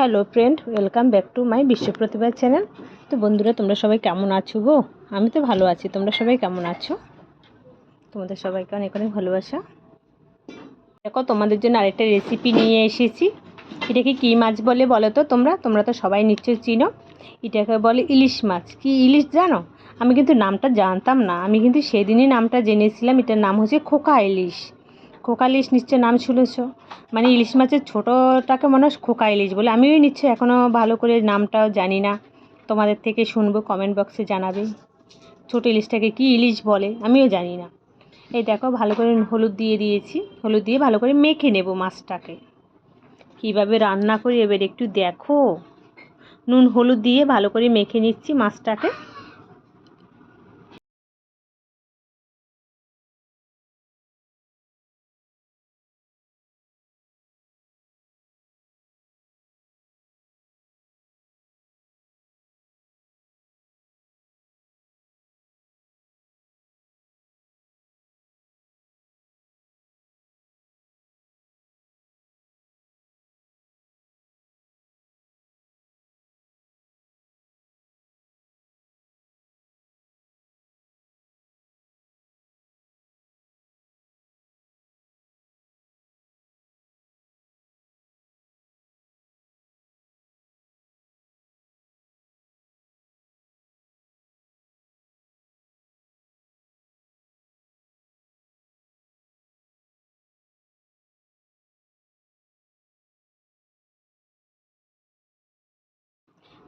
Hello friend, welcome back to my Bishwapratibha channel. তো বন্ধুরা, তোমরা সবাই কেমন আছো গো? আমি তো ভালো আছি। তোমরা সবাই কেমন আছো? তোমাদের সবাইকে অনেক অনেক ভালোবাসা। দেখো, তোমাদের জন্য আরেকটা রেসিপি নিয়ে এসেছি। এটাকে কী মাছ বলে বলো তো? তোমরা তো সবাই নিশ্চয়ই চিনো। এটাকে বলে ইলিশ মাছ। কি ইলিশ জানো? আমি কিন্তু নামটা জানতাম না। আমি কিন্তু সেদিনই নামটা জেনেছিলাম। এটার নাম হচ্ছে খোকা ইলিশ। খোকা ইলিশ নিশ্চয় নাম শুনেছ। মানে ইলিশ মাছের ছোটোটাকে মনে হয় খোকা ইলিশ বলে। আমিও নিশ্চয় এখনও ভালো করে নামটাও জানি না। তোমাদের থেকে শুনবো, কমেন্ট বক্সে জানাবে ছোটো ইলিশটাকে কী ইলিশ বলে। আমিও জানি না। এই দেখো, ভালো করে হলুদ দিয়ে দিয়েছি। হলুদ দিয়ে ভালো করে মেখে নেব মাছটাকে। কীভাবে রান্না করি এবার একটু দেখো। নুন হলুদ দিয়ে ভালো করে মেখে নিচ্ছি মাছটাকে।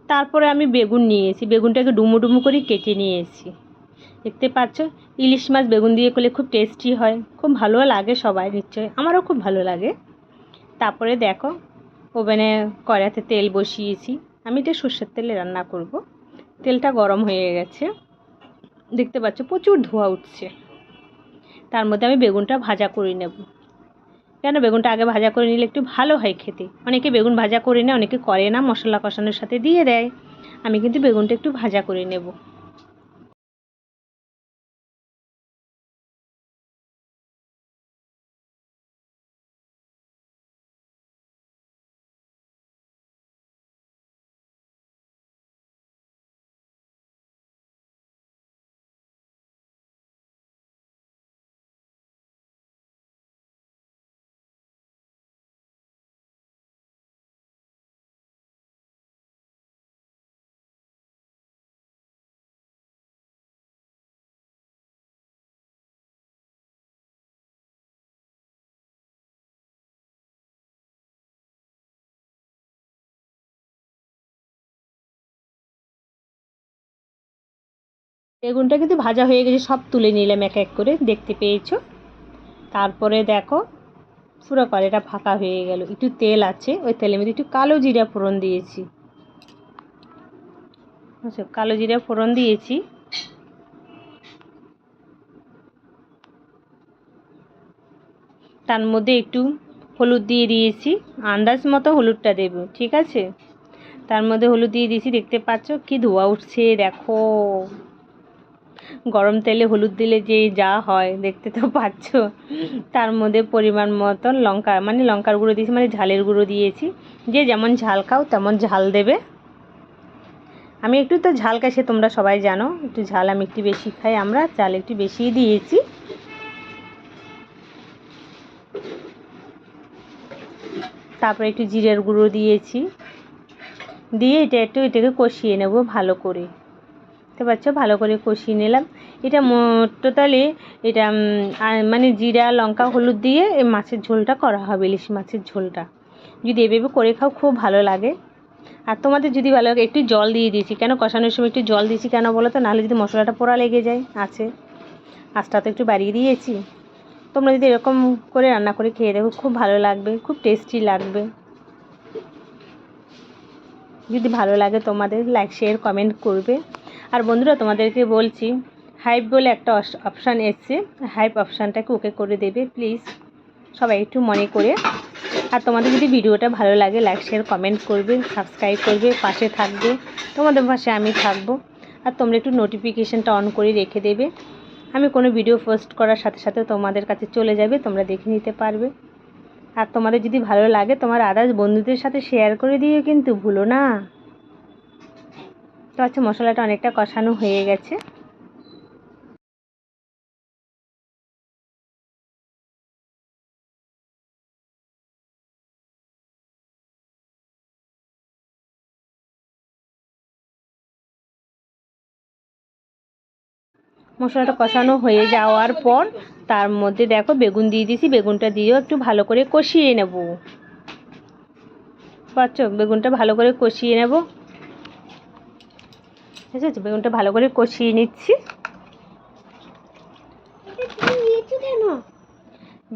তারপরে আমি বেগুন নিয়েছি। বেগুনটাকে ডুমো ডুমো করে কেটে নিয়েছি। দেখতে পাচ্ছ, ইলিশ মাছ বেগুন দিয়ে করলে খুব টেস্টি হয়। খুব ভালো লাগে সবাই নিশ্চয়, আমারও খুব ভালো লাগে। তারপরে দেখো, ওভেনে কড়াইতে তেল বসিয়েছি। আমি এটা সর্ষের তেলে রান্না করব। তেলটা গরম হয়ে গেছে। দেখতে পাচ্ছ প্রচুর ধোঁয়া উঠছে। তার মধ্যে আমি বেগুনটা ভাজা করে নেব। কেন বেগুনটা আগে ভাজা করে নিলে একটু ভালো হয় খেতে। অনেকে বেগুন ভাজা করে নেয়, অনেকে করে না, মশলা কষানোর সাথে দিয়ে দেয়। আমি কিন্তু বেগুনটা একটু ভাজা করে নেব। বেগুনটা কিন্তু ভাজা হয়ে গেছে, সব তুলে নিলাম এক এক করে, দেখতে পেয়েছো। তারপরে দেখো, পুরো কড়াইটা ফাঁকা হয়ে গেল। একটু তেল আছে, ওই তেলের মধ্যে একটু কালো জিরা ফোড়ন দিয়েছি। আচ্ছা, কালো জিরা ফোড়ন দিয়েছি। তার মধ্যে একটু হলুদ দিয়ে দিয়েছি। আন্দাজ মতো হলুদটা দেব, ঠিক আছে। তার মধ্যে হলুদ দিয়ে দিয়েছি। দেখতে পাচ্ছ কি ধোঁয়া উঠছে, দেখো। গরম তেলে হলুদ দিলে যে যা হয় দেখতে তো পাচ্ছ। তার মধ্যে পরিমাণ মতন লঙ্কা, মানে লঙ্কার গুঁড়ো দিয়েছি, মানে ঝালের গুঁড়ো দিয়েছি। যে যেমন ঝাল খাও তেমন ঝাল দেবে। আমি একটু তো ঝাল খাই, সে তোমরা সবাই জানো। একটু ঝাল আমি একটু বেশি খাই, আমরা চাল একটু বেশিই দিয়েছি। তারপরে একটু জিরের গুঁড়ো দিয়েছি। দিয়ে এটাকে কষিয়ে নেব ভালো করে। দেখতে পাচ্ছ, ভালো করে কষিয়ে নিলাম। এটা টোটালি এটা মানে জিরা লঙ্কা হলুদ দিয়ে এই মাছের ঝোলটা করা হবে। ইলিশ মাছের ঝোলটা যদি এভাবে করে খাও খুব ভালো লাগে। আর তোমাদের যদি ভালো লাগে, একটু জল দিয়ে দিয়েছি। কেন কষানোর সময় একটু জল দিয়েছি কেন বলো তো? নাহলে যদি মশলাটা পোড়া লেগে যায়। আঁচটা তো একটু বাড়িয়ে দিয়েছি। তোমরা যদি এরকম করে রান্না করে খেয়ে দেখো, খুব ভালো লাগবে, খুব টেস্টি লাগবে। যদি ভালো লাগে তোমাদের, লাইক শেয়ার কমেন্ট করবে। আর বন্ধুরা, তোমাদেরকে বলছি, হাইপ বলে একটা অপশান এসছে, হাইপ অপশানটাকে ওকে করে দেবে প্লিজ, সবাই একটু মনে করে। আর তোমাদের যদি ভিডিওটা ভালো লাগে, লাইক শেয়ার কমেন্ট করবে, সাবস্ক্রাইব করবে, পাশে থাকবে। তোমাদের পাশে আমি থাকবো। আর তোমরা একটু নোটিফিকেশানটা অন করে রেখে দেবে। আমি কোনো ভিডিও পোস্ট করার সাথে সাথে তোমাদের কাছে চলে যাবে, তোমরা দেখে নিতে পারবে। আর তোমাদের যদি ভালো লাগে তোমার আদার্স বন্ধুদের সাথে শেয়ার করে দিও কিন্তু ভুলো না। তো আচ্ছা, মশলাটা অনেকটা কষানো হয়ে গেছে। মশলাটা কষানো হয়ে যাওয়ার পর তার মধ্যে দেখো বেগুন দিয়ে দিয়েছি। বেগুনটা দিয়েও একটু ভালো করে কষিয়ে নেব। পাচ্ছ, বেগুনটা ভালো করে কষিয়ে নেব। ঠিক আছে, বেগুনটা ভালো করে কষিয়ে নিচ্ছি।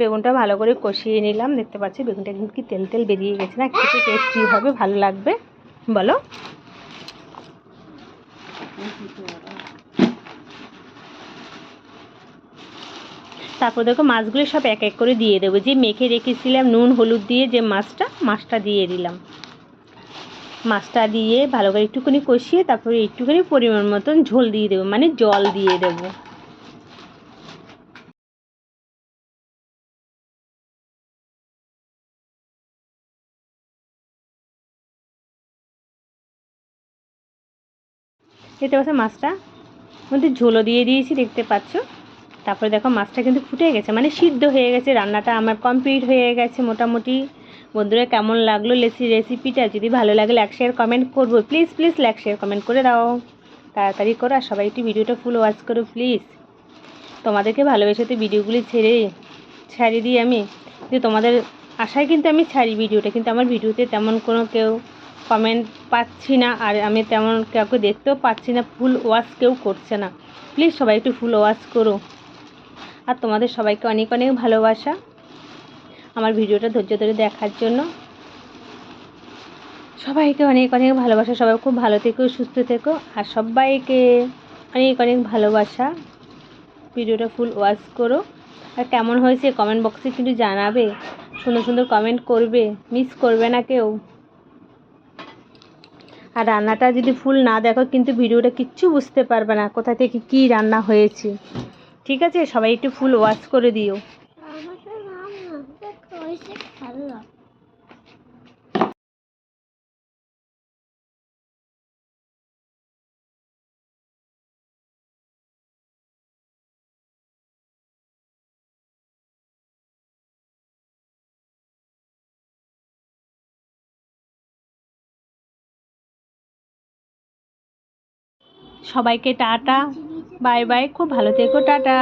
বেগুনটা ভালো করে কষিয়ে নিলাম। দেখতে পাচ্ছি বেগুনটা কিন্তু কি তেল তেল বেরিয়ে গেছে না? খেতে টেস্টি হবে, ভালো লাগবে। বলো। তারপর দেখো মাছগুলো সব এক এক করে দিয়ে দেবো। যে মেখে রেখেছিলাম নুন হলুদ দিয়ে যে মাছটা দিয়ে দিলাম। মাছটা দিয়ে ভালো করে একটুখানি কষিয়ে তারপরে একটুখানি পরিমাণ মতন ঝোল দিয়ে দেবো, মানে জল দিয়ে দেবো। দেখতে পাচ্ছ মাছটা মধ্যে ঝোলও দিয়ে দিয়েছি, দেখতে পাচ্ছ। তারপরে দেখো মাছটা কিন্তু ফুটে গেছে, মানে সিদ্ধ হয়ে গেছে। রান্নাটা আমার কমপ্লিট হয়ে গেছে মোটামুটি। বন্ধুরা, কেমন লাগলো রেসিপিটা? যদি ভালো লাগে লাইক শেয়ার কমেন্ট করবো। Please please like share comment করে দাও, তাড়াতাড়ি করো। আর সবাই একটু ভিডিওটা ফুল ওয়াচ করো প্লিজ। তোমাদেরকে ভালোবেসে তো ভিডিওগুলি ছাড়িয়ে দিই আমি, যে তোমাদের আশায় কিন্তু আমি ছাড়ি ভিডিওটা। কিন্তু আমার ভিডিওতে তেমন কোনো কেউ কমেন্ট পাচ্ছি না, আর আমি তেমন কাউকে দেখতেও পাচ্ছি না। ফুল ওয়াচ কেউ করছে না। প্লিজ সবাই একটু ফুল ওয়াচ করো। আর তোমাদের সবাইকে অনেক অনেক ভালোবাসা আমার ভিডিওটা ধৈর্য ধরে দেখার জন্য। সবাইকে অনেক অনেক ভালোবাসা। সবাই খুব ভালো থেকো, সুস্থ থেকো। আর সবাইকে অনেক অনেক ভালোবাসা। ভিডিওটা ফুল ওয়াচ করো। আর কেমন হয়েছে কমেন্ট বক্সে কিন্তু জানাবে। সুন্দর সুন্দর কমেন্ট করবে, মিস করবে না কেউ। আর রান্নাটা যদি ফুল না দেখো কিন্তু ভিডিওটা কিচ্ছু বুঝতে পারবে না কোথা থেকে কী রান্না হয়েছে। ঠিক আছে, সবাই একটু ফুল ওয়াচ করে দিও। সবাইকে টাটা, বাই বাই, খুব ভালো থেকো, টাটা।